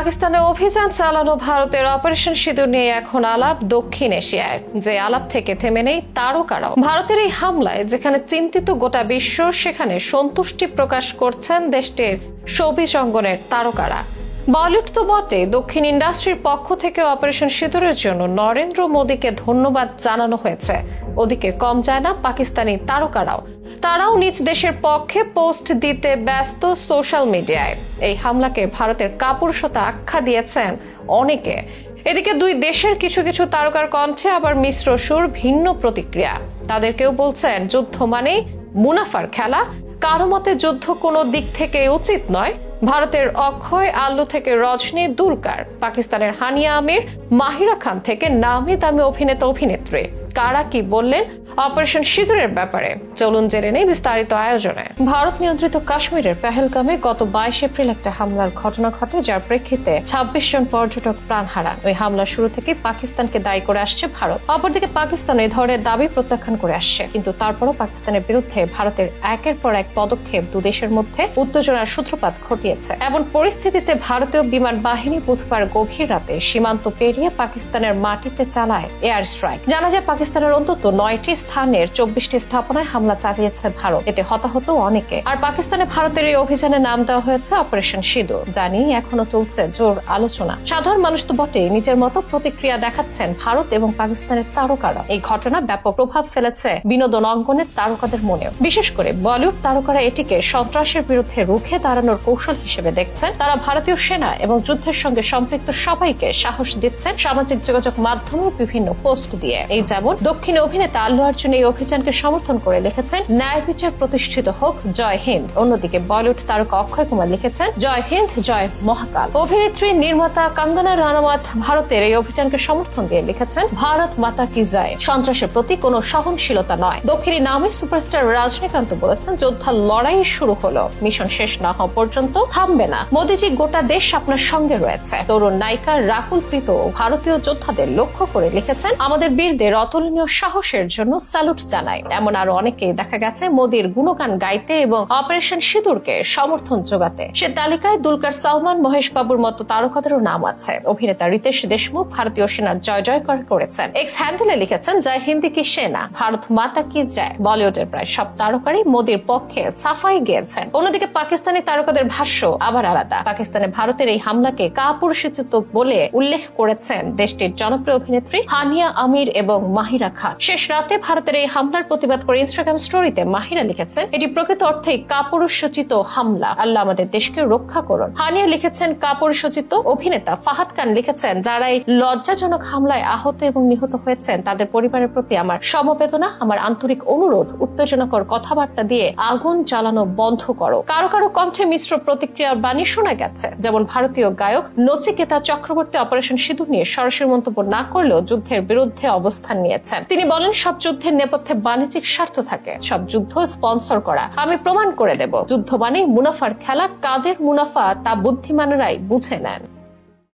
পাকিস্তানে অভিযান চালানো ভারতের অপারেশন সিঁদুর নিয়ে এখন আলাপ দক্ষিণ এশিয়ায়, যে আলাপ থেকে থেমে নেই তারকারাও। ভারতের এই হামলায় যেখানে চিন্তিত গোটা বিশ্ব, সেখানে সন্তুষ্টি প্রকাশ করছেন দেশটির শোবিজ অঙ্গনের তারকারা। বলিউড তো বটে, দক্ষিণ ইন্ডাস্ট্রির পক্ষ থেকে অপারেশন সিঁদুরের জন্য নরেন্দ্র মোদীকে ধন্যবাদ জানানো হয়েছে। ওদিকে কম যায় না পাকিস্তানি তারকারাও। তারাও নিজ দেশের পক্ষে পোস্ট দিতে ব্যস্ত সোশ্যাল মিডিয়ায়। এই হামলাকে ভারতের কাপুরুষতা আখ্যা দিয়েছেন অনেকে। এদিকে দুই দেশের কিছু কিছু তারকার কণ্ঠে আবার মিশ্র সুর, ভিন্ন প্রতিক্রিয়া। তাদের কেউ বলছেন যুদ্ধ মানে মুনাফার খেলা, কারো মতে যুদ্ধ কোনো দিক থেকে উচিত নয়। ভারতের অক্ষয় আল্লু থেকে রজনী, দুলকার, পাকিস্তানের হানিয়া আমির, মাহিরা খান থেকে নামি দামি অভিনেতা অভিনেত্রী। কারা কি বললেন অপারেশন সিঁদুরের ব্যাপারে, চলুন জেনে নেই বিস্তারিত আয়োজনে। ভারত নিয়ন্ত্রিত কাশ্মীরের পেহেলগামে গত 22 এপ্রিল একটা হামলার ঘটনা ঘটে, যার প্রেক্ষিতে 26 জন পর্যটক প্রাণ হারান। ওই হামলার শুরু থেকে পাকিস্তানকে দায়ী করে আসছে ভারত। অপরদিকে পাকিস্তান এই ধরনের দাবি প্রত্যাখ্যান করে আসছে, কিন্তু তারপরও পাকিস্তানের বিরুদ্ধে ভারতের একের পর এক পদক্ষেপ দুদেশের মধ্যে উত্তেজনার সূত্রপাত ঘটিয়েছে। এমন পরিস্থিতিতে ভারতীয় বিমান বাহিনী বুধবার গভীর রাতে সীমান্ত পেরিয়ে পাকিস্তানের মাটিতে চালায় এয়ার স্ট্রাইক। জানা যায় পাকিস্তানের অন্তত 9টি স্থানের 24টি স্থাপনায় হামলা চালিয়েছে ভারত। এতে হতাহত অনেকে। আর পাকিস্তানে ভারতের এই অভিযানে নাম দেওয়া হয়েছে অপারেশন সিঁদুর, যা নিয়ে এখনো চলছে জোর আলোচনা। সাধারণ মানুষ তো বটেই, নিজের মতো প্রতিক্রিয়া দেখাচ্ছেন ভারত এবং পাকিস্তানের তারকারা। এই ঘটনা ব্যাপক প্রভাব ফেলেছে বিনোদন অঙ্গনের তারকাদের মনেও। বিশেষ করে বলিউড তারকারা এটিকে সন্ত্রাসের বিরুদ্ধে রুখে দাঁড়ানোর কৌশল হিসেবে দেখছেন। তারা ভারতীয় সেনা এবং যুদ্ধের সঙ্গে সম্পৃক্ত সবাইকে সাহস দিচ্ছেন সামাজিক যোগাযোগ মাধ্যমে বিভিন্ন পোস্ট দিয়ে। এই যেমন দক্ষিণ অভিনেতা আল্লু অর্জুন এই অভিযানকে সমর্থন করে লিখেছেন, ন্যায় বিচার প্রতিষ্ঠিত হোক, জয় হিন্দ। অন্যদিকে বলিউড তারকা অক্ষয় কুমার লিখেছেন, জয় হিন্দ, জয় মহাকাল। অভিনেত্রী নির্মাতা কঙ্গনা রানাওয়াত ভারতের এই অভিযানকে সমর্থন দিয়ে লিখেছেন, ভারত মাতা কি জয়। সন্ত্রাসের প্রতি কোনো সহনশীলতা নয়। দক্ষিণী নামে সুপারস্টার রজনীকান্ত বলেছেন, যোদ্ধা লড়াই শুরু হলো, মিশন শেষ না হওয়া পর্যন্ত থামবে না। মোদীজি, গোটা দেশ আপনার সঙ্গে রয়েছে। তরুণ নায়িকা রাকুল প্রীত ভারতীয় যোদ্ধাদের লক্ষ্য করে লিখেছেন, আমাদের বীরদের অতুলনীয় সাহসের জন্য স্যালুট জানাই। এমন আরো অনেকেই দেখা গেছে মোদীর গুণগান গাইতে এবং অপারেশন সিঁদুরকে সমর্থন যোগাতে। সে তালিকায় দুলকার সালমান, মহেশ বাবুর মতো তারকাদেরও নাম আছে। অভিনেতা রিতেশ দেশমুখ ভারতীয় সেনার জয় জয়কার করেছেন। এক্স হ্যান্ডেলে লিখেছেন, জয় হিন্দ কি সেনা, ভারত মাতা কি জয়। বলিউডের প্রায় সব তারকারই মোদীর পক্ষে সাফাই গেয়েছেন। অন্যদিকে পাকিস্তানি তারকাদের ভাষ্য আবার আলাদা। পাকিস্তানে ভারতের এই হামলাকে কাপুরুষোচিত বলে উল্লেখ করেছেন দেশটির জনপ্রিয় অভিনেত্রী হানিয়া আমির এবং মাহিরা খান। শেষ রাতে ভারতের এই হামলার প্রতিবাদ করে ইনস্টাগ্রাম স্টোরিতে মাহিরা লিখেছেন, এটি প্রকৃত অর্থেই কাপুরুষোচিত হামলা, আল্লাহ আমাদের দেশকে রক্ষা করুন। হানিয়া লিখেছেন, কাপুরুষোচিত। অভিনেতা ফাহাদ খান লিখেছেন, যারা এই লজ্জাজনক হামলায় আহত এবং নিহত হয়েছেন তাদের পরিবারের প্রতি আমার সমবেদনা, আমার আন্তরিক অনুরোধ, উত্তেজনাকর কথাবার্তা দিয়ে আগুন জ্বালানো বন্ধ করো। কারো কারো কণ্ঠে মিশ্র প্রতিক্রিয়ার বাণী শোনা গেছে। যেমন ভারতীয় গায়ক নচিকেতা চক্রবর্তী অপারেশন সিঁদুর নিয়ে সরাসরি মন্তব্য না করলেও যুদ্ধের বিরুদ্ধে অবস্থান নিয়েছেন। তিনি বলেন, সব যুদ্ধের নেপথ্যে বাণিজ্যিক স্বার্থ থাকে, সব যুদ্ধ স্পন্সর করা। আমি প্রমাণ করে দেব, যুদ্ধ মানে মুনাফার খেলা। কাদের মুনাফা তা বুদ্ধিমানেরাই বুঝে নেন।